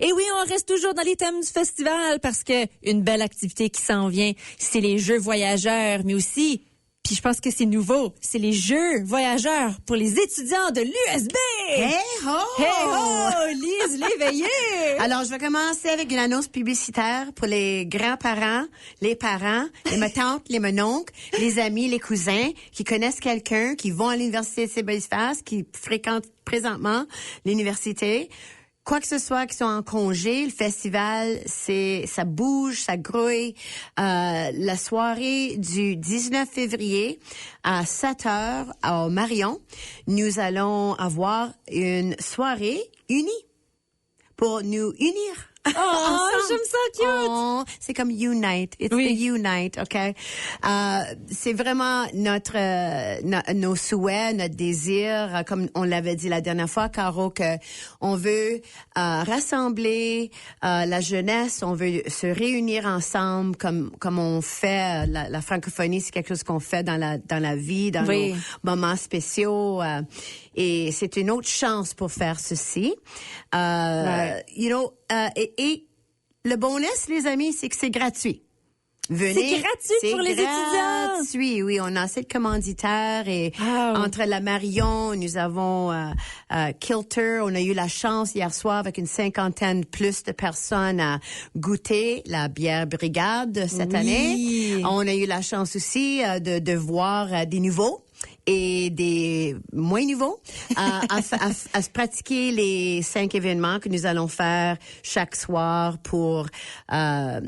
Et oui, on reste toujours dans les thèmes du festival parce que une belle activité qui s'en vient, c'est les Jeux voyageurs, mais aussi, puis je pense que c'est nouveau, c'est les Jeux voyageurs pour les étudiants de l'USB. Hey ho! Hey ho! Lise l'éveillée! Alors, je vais commencer avec une annonce publicitaire pour les grands-parents, les parents, les tantes, les mononcles, les amis, les cousins qui connaissent quelqu'un, qui vont à l'Université de Saint-Boniface, qui fréquentent présentement l'université. Quoi que ce soit, qui sont en congé, le festival, ça bouge, ça grouille. La soirée du 19 février à 7h au Marion, nous allons avoir une soirée unie pour nous unir. Oh, j'aime ça, cute! Oh, c'est comme Unite. It's the Unite, OK? C'est vraiment nos souhaits, notre désir, comme on l'avait dit la dernière fois, Caro, que on veut rassembler la jeunesse, on veut se réunir ensemble comme on fait. La francophonie, c'est quelque chose qu'on fait dans la vie, dans nos moments spéciaux. Et c'est une autre chance pour faire ceci. Et le bonus, les amis, c'est que c'est gratuit. Venez. C'est gratuit pour les étudiants. Gratuit, oui. On a assez de commanditaires et entre la Marion, nous avons Kilter. On a eu la chance hier soir avec une 50aine plus de personnes à goûter la bière Brigade cette année. On a eu la chance aussi de voir des nouveaux et des moins nouveaux à se pratiquer les 5 événements que nous allons faire chaque soir pour la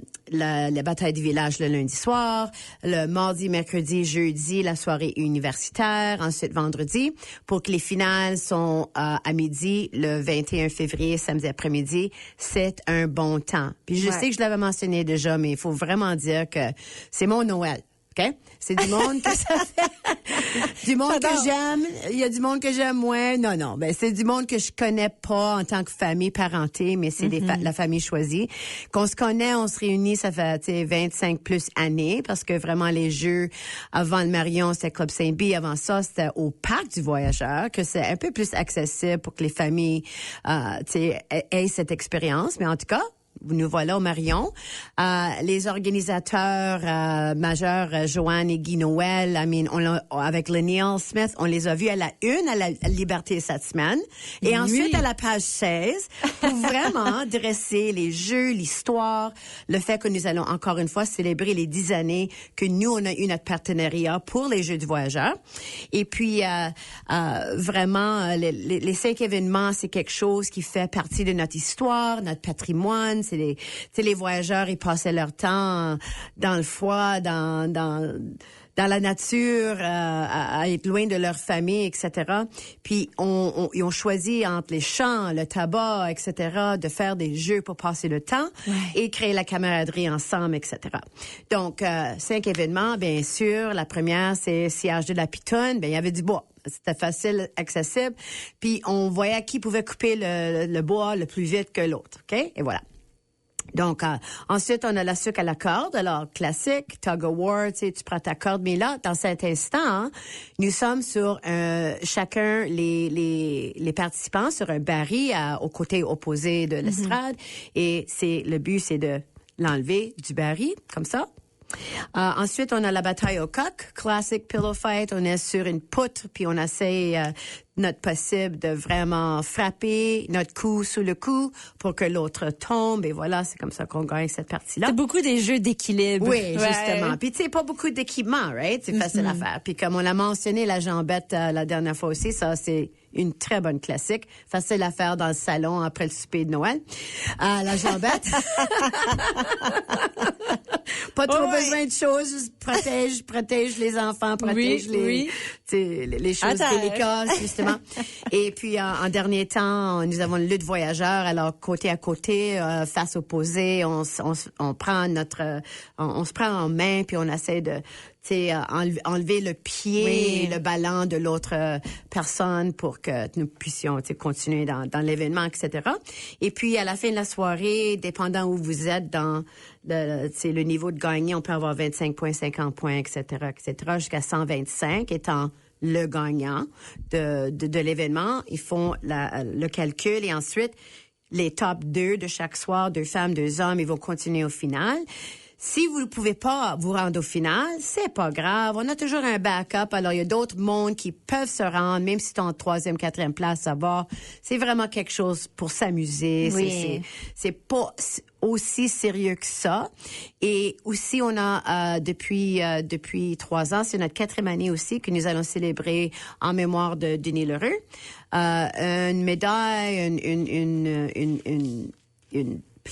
bataille du village le lundi soir, le mardi, mercredi, jeudi, la soirée universitaire, ensuite vendredi, pour que les finales sont à midi le 21 février, samedi après-midi. C'est un bon temps. Puis je sais que je l'avais mentionné déjà, mais il faut vraiment dire que c'est mon Noël. OK? C'est du monde que ça fait. Du monde que j'aime. Il y a du monde que j'aime moins. Non. Ben, c'est du monde que je connais pas en tant que famille parentée, mais c'est la famille choisie. Qu'on se connaît, on se réunit, ça fait, 25 plus années, parce que vraiment les jeux avant le Marion, c'était Club Saint-Bi. Avant ça, c'était au Parc du Voyageur, que c'est un peu plus accessible pour que les familles, aient cette expérience. Mais en tout cas, nous voilà au Marion. Les organisateurs majeurs, Joanne et Guy Noël, avec le Neil Smith, on les a vus à la Liberté cette semaine. Et ensuite à la page 16, pour vraiment dresser les jeux, l'histoire, le fait que nous allons encore une fois célébrer les 10 années que nous, on a eu notre partenariat pour les Jeux du Voyageur. Et puis, vraiment, les 5 événements, c'est quelque chose qui fait partie de notre histoire, notre patrimoine. C'est les voyageurs, ils passaient leur temps dans le froid, dans la nature, à être loin de leur famille, etc. Puis ils ont choisi entre les chants, le tabac, etc., de faire des jeux pour passer le temps et créer la camaraderie ensemble, etc. Donc 5 événements, bien sûr. La première, c'est Sillage de la Pitonne. Ben il y avait du bois. C'était facile, accessible. Puis on voyait qui pouvait couper le bois le plus vite que l'autre. OK? Et voilà. Donc, ensuite, on a la sucre à la corde. Alors, classique, tug of war, tu prends ta corde. Mais là, dans cet instant, nous sommes sur chacun, les participants, sur un baril au côté opposé de l'estrade. Et le but, c'est de l'enlever du baril, comme ça. Ensuite, on a la bataille au coq, classic pillow fight. On est sur une poutre, puis on essaie notre possible de vraiment frapper notre coup sous le coup pour que l'autre tombe. Et voilà, c'est comme ça qu'on gagne cette partie-là. C'est beaucoup des jeux d'équilibre. Oui, justement. Puis tu sais, pas beaucoup d'équipement, right? C'est facile à faire. Puis comme on l'a mentionné, la jambette la dernière fois aussi, ça c'est une très bonne classique. Facile à faire dans le salon après le souper de Noël. La jambette. Pas trop besoin de choses, juste protège les enfants, protège les choses délicates, justement. Et puis, en dernier temps, nous avons le lutte voyageur. Alors, côté à côté, face opposée, on se prend en main, puis on essaie de, enlever le pied et le ballon de l'autre personne pour que nous puissions continuer dans l'événement, etc. Et puis, à la fin de la soirée, dépendant où vous êtes dans le niveau de gagner, on peut avoir 25 points, 50 points, etc., jusqu'à 125 étant le gagnant de l'événement. Ils font le calcul et ensuite, les top 2 de chaque soir, 2 femmes, 2 hommes, ils vont continuer au final. Si vous ne pouvez pas vous rendre au final, c'est pas grave. On a toujours un backup. Alors, il y a d'autres mondes qui peuvent se rendre, même si t'es en 3e, 4e place, ça va. C'est vraiment quelque chose pour s'amuser. Oui. C'est pas aussi sérieux que ça. Et aussi, on a, depuis 3 ans, c'est notre 4e année aussi que nous allons célébrer en mémoire de Denis L'Heureux. Une médaille,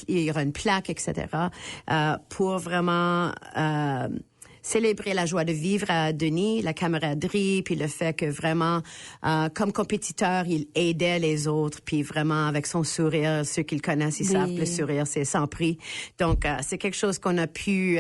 il y aura une plaque, etc., pour vraiment célébrer la joie de vivre à Denis, la camaraderie, puis le fait que vraiment, comme compétiteur, il aidait les autres, puis vraiment avec son sourire, ceux qui le connaissent, ils savent que le sourire, c'est sans prix. Donc, c'est quelque chose qu'on a pu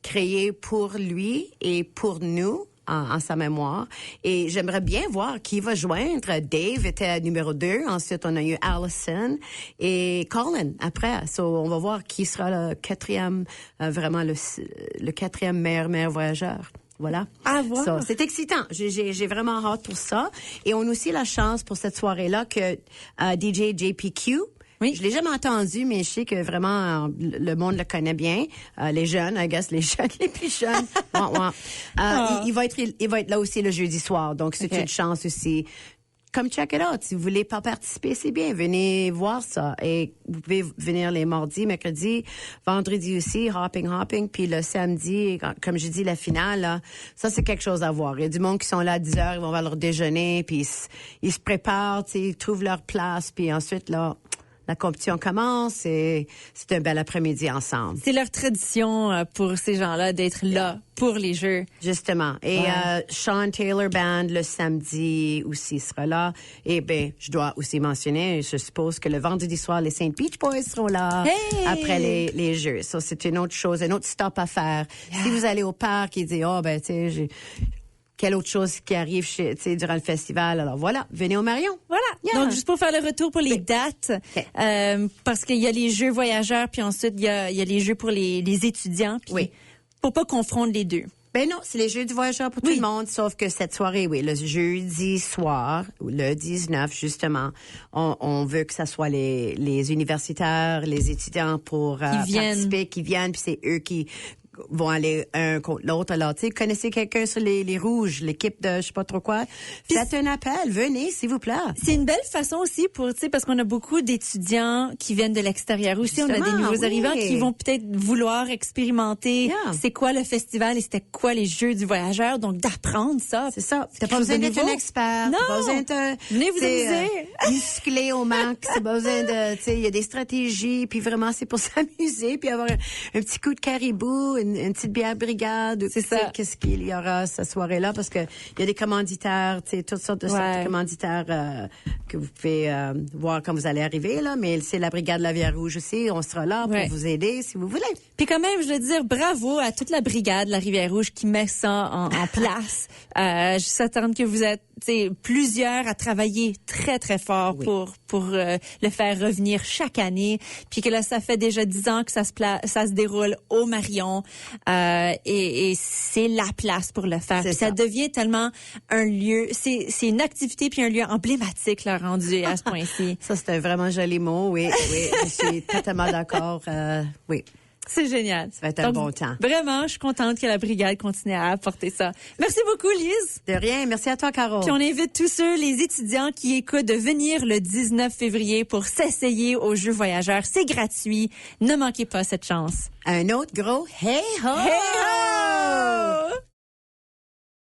créer pour lui et pour nous. En sa mémoire. Et j'aimerais bien voir qui va joindre. Dave était numéro 2. Ensuite, on a eu Allison et Colin après. So, on va voir qui sera le 4e, vraiment le 4e meilleur voyageur. Voilà. Ah, wow. So, c'est excitant. J'ai vraiment hâte pour ça. Et on a aussi la chance pour cette soirée-là que DJ JPQ, oui. Je l'ai jamais entendu, mais je sais que vraiment le monde le connaît bien. Les jeunes, I guess, les plus jeunes. Il va être là aussi le jeudi soir, donc c'est une chance aussi. Comme check it out, si vous voulez pas participer, c'est bien, venez voir ça. Et vous pouvez venir les mardis, mercredis, vendredi aussi, hopping, puis le samedi, comme j'ai dit, la finale, là, ça c'est quelque chose à voir. Il y a du monde qui sont là à 10h, ils vont avoir leur déjeuner, puis ils se préparent, ils trouvent leur place, puis ensuite là. La compétition commence et c'est un bel après-midi ensemble. C'est leur tradition pour ces gens-là d'être là pour les Jeux. Justement. Et Sean Taylor Band, le samedi aussi sera là. Et je dois aussi mentionner, je suppose que le vendredi soir, les St. Beach Boys seront là après les Jeux. Ça, c'est une autre chose, un autre stop à faire. Yeah. Si vous allez au parc et dites, quelle autre chose qui arrive durant le festival. Alors voilà, venez au Marion. Voilà. Yeah. Donc, juste pour faire le retour pour les dates, parce qu'il y a les Jeux voyageurs, puis ensuite, il y a les Jeux pour les étudiants. Puis pour pas confondre les deux. Ben non, c'est les Jeux du voyageur pour tout le monde, sauf que cette soirée, le jeudi soir, le 19, justement, on veut que ça soit les universitaires, les étudiants pour participer, qui viennent, puis c'est eux qui vont aller un contre l'autre. Alors, tu sais, connaissez quelqu'un sur les rouges, l'équipe de je sais pas trop quoi, faites un appel, venez, s'il vous plaît. C'est une belle façon aussi pour, tu sais, parce qu'on a beaucoup d'étudiants qui viennent de l'extérieur aussi. Justement, on a des nouveaux arrivants qui vont peut-être vouloir expérimenter c'est quoi le festival et c'était quoi les Jeux du voyageur. Donc, d'apprendre ça. C'est ça. T'as pas besoin d'être un expert. Non. T'as pas besoin de venez vous amuser. Musclé au max. T'as pas besoin de, tu sais, il y a des stratégies, puis vraiment, c'est pour s'amuser, puis avoir un petit coup de caribou, une petite bière brigade. C'est ça. Qu'est-ce qu'il y aura cette soirée-là? Parce que il y a des commanditaires, tu sais, toutes sortes de commanditaires que vous pouvez voir quand vous allez arriver, là. Mais c'est la brigade de la Rivière Rouge aussi. On sera là pour vous aider si vous voulez. Puis quand même, je veux dire bravo à toute la brigade de la Rivière Rouge qui met ça en place. Je s'attends que vous êtes plusieurs à travailler très, très fort pour le faire revenir chaque année. Puis que là, ça fait déjà 10 ans que ça se déroule au Marion. Et c'est la place pour le faire. Puis ça devient tellement un lieu, c'est une activité puis un lieu emblématique là, rendu à ce point-ci. Ça, c'est un vraiment joli mot, oui. Je suis totalement d'accord, oui. C'est génial. Ça va être un bon temps. Vraiment, je suis contente que la brigade continue à apporter ça. Merci beaucoup, Lise. De rien. Merci à toi, Caro. Puis on invite tous ceux, les étudiants qui écoutent, de venir le 19 février pour s'essayer aux Jeux voyageurs. C'est gratuit. Ne manquez pas cette chance. Un autre gros hey ho! Hey ho!